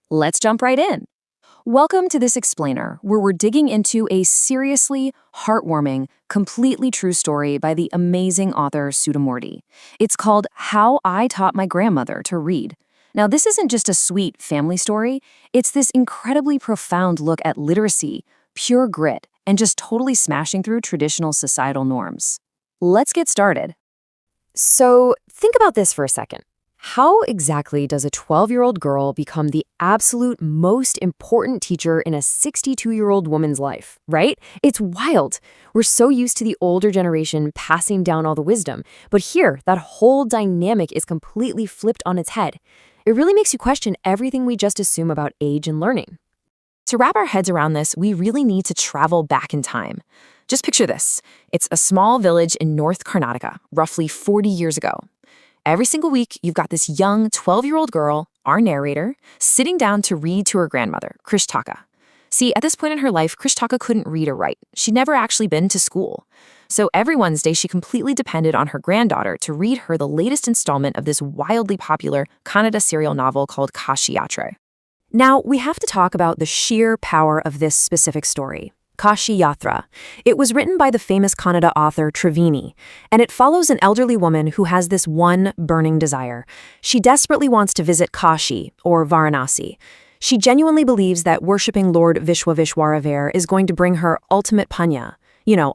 Let's jump right in. Welcome to this explainer, where we're digging into a seriously heartwarming, completely true story by the amazing author Sudha Murty. It's called How I Taught My Grandmother to Read. Now, this isn't just a sweet family story, it's this incredibly profound look at literacy, pure grit, and just totally smashing through traditional societal norms. Let's get started. So think about this for a second. How exactly does a 12-year-old girl become the absolute most important teacher in a 62-year-old woman's life, right? It's wild. We're so used to the older generation passing down all the wisdom, but here, that whole dynamic is completely flipped on its head. It really makes you question everything we just assume about age and learning. To wrap our heads around this, we really need to travel back in time. Just picture this. It's a small village in North Karnataka, roughly 40 years ago. Every single week, you've got this young 12-year-old girl, our narrator, sitting down to read to her grandmother, Krishtaka. See, at this point in her life, Krishtaka couldn't read or write. She'd never actually been to school. So every Wednesday, she completely depended on her granddaughter to read her the latest installment of this wildly popular Kannada serial novel called Kashi Yatra. Now, we have to talk about the sheer power of this specific story. Kashi Yatra. It was written by the famous Kannada author Triveni, and it follows an elderly woman who has this one burning desire. She desperately wants to visit Kashi, or Varanasi. She genuinely believes that worshipping Lord Vishwavishwaravar is going to bring her ultimate punya,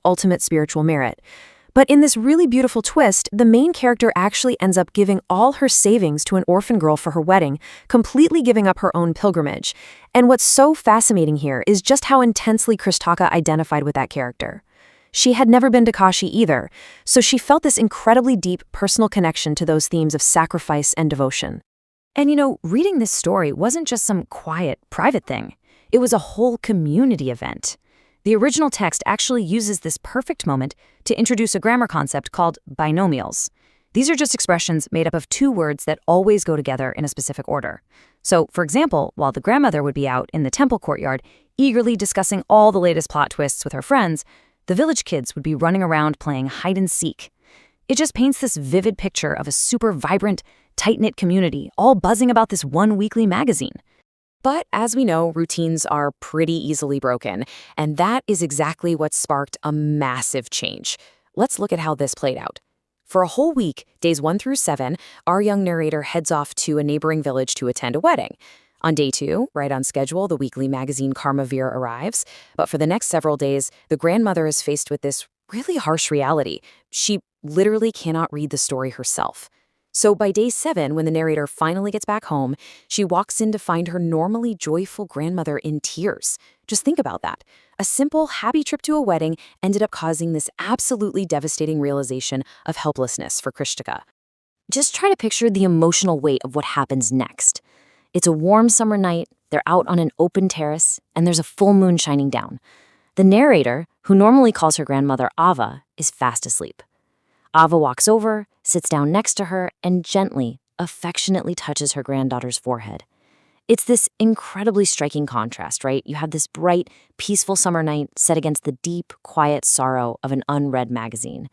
ultimate spiritual merit. But in this really beautiful twist, the main character actually ends up giving all her savings to an orphan girl for her wedding, completely giving up her own pilgrimage. And what's so fascinating here is just how intensely Krishtaka identified with that character. She had never been to Kashi either, so she felt this incredibly deep personal connection to those themes of sacrifice and devotion. And reading this story wasn't just some quiet, private thing. It was a whole community event. The original text actually uses this perfect moment to introduce a grammar concept called binomials. These are just expressions made up of two words that always go together in a specific order. So, for example, while the grandmother would be out in the temple courtyard, eagerly discussing all the latest plot twists with her friends, the village kids would be running around playing hide and seek. It just paints this vivid picture of a super vibrant, tight-knit community, all buzzing about this one weekly magazine. But as we know, routines are pretty easily broken, and that is exactly what sparked a massive change. Let's look at how this played out. For a whole week, days 1 through 7, our young narrator heads off to a neighboring village to attend a wedding. On day 2, right on schedule, the weekly magazine Karmavir arrives. But for the next several days, the grandmother is faced with this really harsh reality. She literally cannot read the story herself. So by day 7, when the narrator finally gets back home, she walks in to find her normally joyful grandmother in tears. Just think about that. A simple, happy trip to a wedding ended up causing this absolutely devastating realization of helplessness for Krishtaka. Just try to picture the emotional weight of what happens next. It's a warm summer night, they're out on an open terrace, and there's a full moon shining down. The narrator, who normally calls her grandmother Ava, is fast asleep. Ava walks over, sits down next to her, and gently, affectionately touches her granddaughter's forehead. It's this incredibly striking contrast, right? You have this bright, peaceful summer night set against the deep, quiet sorrow of an unread magazine.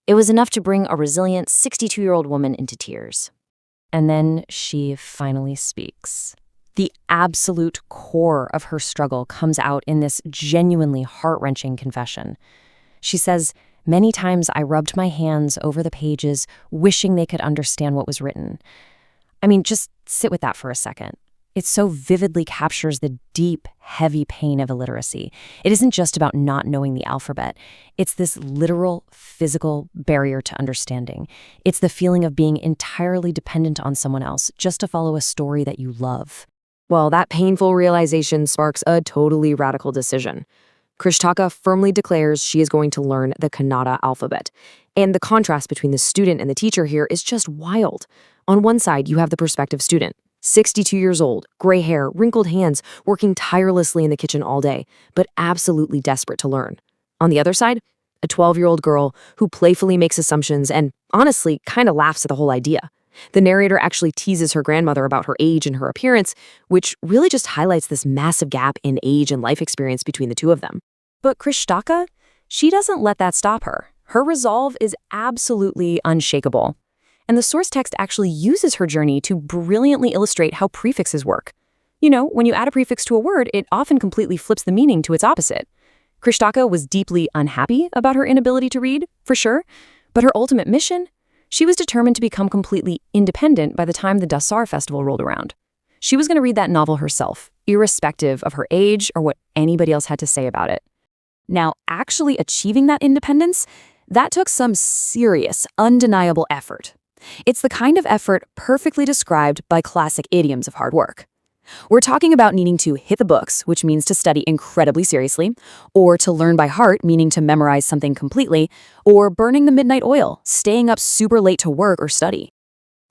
It was enough to bring a resilient 62-year-old woman into tears. And then she finally speaks. The absolute core of her struggle comes out in this genuinely heart-wrenching confession. She says, "Many times I rubbed my hands over the pages, wishing they could understand what was written." I mean, just sit with that for a second. It so vividly captures the deep, heavy pain of illiteracy. It isn't just about not knowing the alphabet. It's this literal, physical barrier to understanding. It's the feeling of being entirely dependent on someone else just to follow a story that you love. Well, that painful realization sparks a totally radical decision. Krishtaka firmly declares she is going to learn the Kannada alphabet. And the contrast between the student and the teacher here is just wild. On one side, you have the prospective student, 62 years old, gray hair, wrinkled hands, working tirelessly in the kitchen all day, but absolutely desperate to learn. On the other side, a 12-year-old girl who playfully makes assumptions and, honestly, kind of laughs at the whole idea. The narrator actually teases her grandmother about her age and her appearance, which really just highlights this massive gap in age and life experience between the two of them. But Krishtaka, she doesn't let that stop her. Her resolve is absolutely unshakable. And the source text actually uses her journey to brilliantly illustrate how prefixes work. When you add a prefix to a word, it often completely flips the meaning to its opposite. Krishtaka was deeply unhappy about her inability to read, for sure, but her ultimate mission? She was determined to become completely independent by the time the Dasar festival rolled around. She was going to read that novel herself, irrespective of her age or what anybody else had to say about it. Now, actually achieving that independence, that took some serious, undeniable effort. It's the kind of effort perfectly described by classic idioms of hard work. We're talking about needing to hit the books, which means to study incredibly seriously, or to learn by heart, meaning to memorize something completely, or burning the midnight oil, staying up super late to work or study.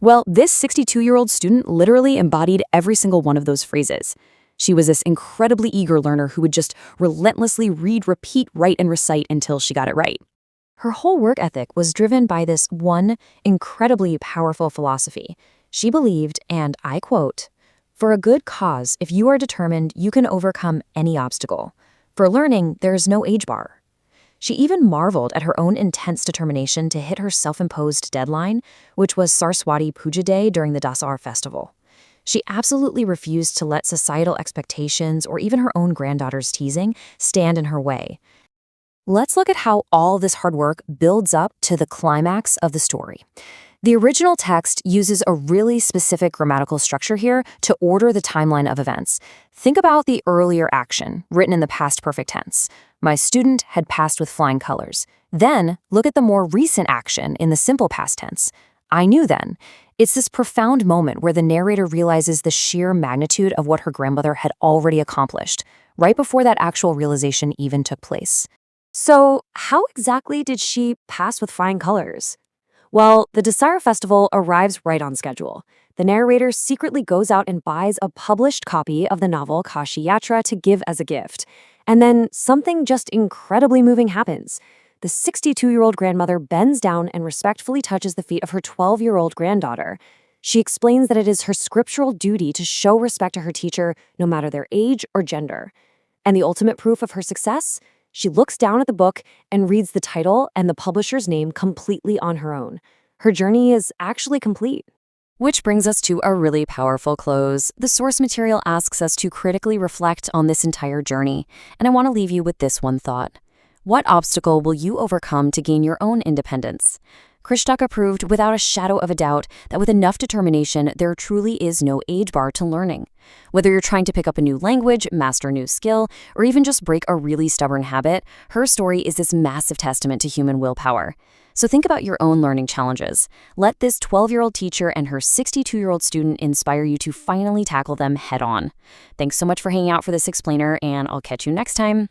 Well, this 62-year-old student literally embodied every single one of those phrases. She was this incredibly eager learner who would just relentlessly read, repeat, write, and recite until she got it right. Her whole work ethic was driven by this one incredibly powerful philosophy. She believed, and I quote, "For a good cause, if you are determined, you can overcome any obstacle. For learning, there is no age bar." She even marveled at her own intense determination to hit her self-imposed deadline, which was Saraswati Puja Day during the Dasar festival. She absolutely refused to let societal expectations or even her own granddaughter's teasing stand in her way. Let's look at how all this hard work builds up to the climax of the story. The original text uses a really specific grammatical structure here to order the timeline of events. Think about the earlier action, written in the past perfect tense. My student had passed with flying colors. Then, look at the more recent action in the simple past tense. I knew then. It's this profound moment where the narrator realizes the sheer magnitude of what her grandmother had already accomplished, right before that actual realization even took place. So, how exactly did she pass with flying colors? Well, the Dasara festival arrives right on schedule. The narrator secretly goes out and buys a published copy of the novel Kashi Yatra to give as a gift. And then something just incredibly moving happens. The 62-year-old grandmother bends down and respectfully touches the feet of her 12-year-old granddaughter. She explains that it is her scriptural duty to show respect to her teacher, no matter their age or gender. And the ultimate proof of her success? She looks down at the book and reads the title and the publisher's name completely on her own. Her journey is actually complete. Which brings us to a really powerful close. The source material asks us to critically reflect on this entire journey, and I want to leave you with this one thought. What obstacle will you overcome to gain your own independence? Krishtaka proved without a shadow of a doubt that with enough determination, there truly is no age bar to learning. Whether you're trying to pick up a new language, master a new skill, or even just break a really stubborn habit, her story is this massive testament to human willpower. So think about your own learning challenges. Let this 12-year-old teacher and her 62-year-old student inspire you to finally tackle them head on. Thanks so much for hanging out for this explainer, and I'll catch you next time.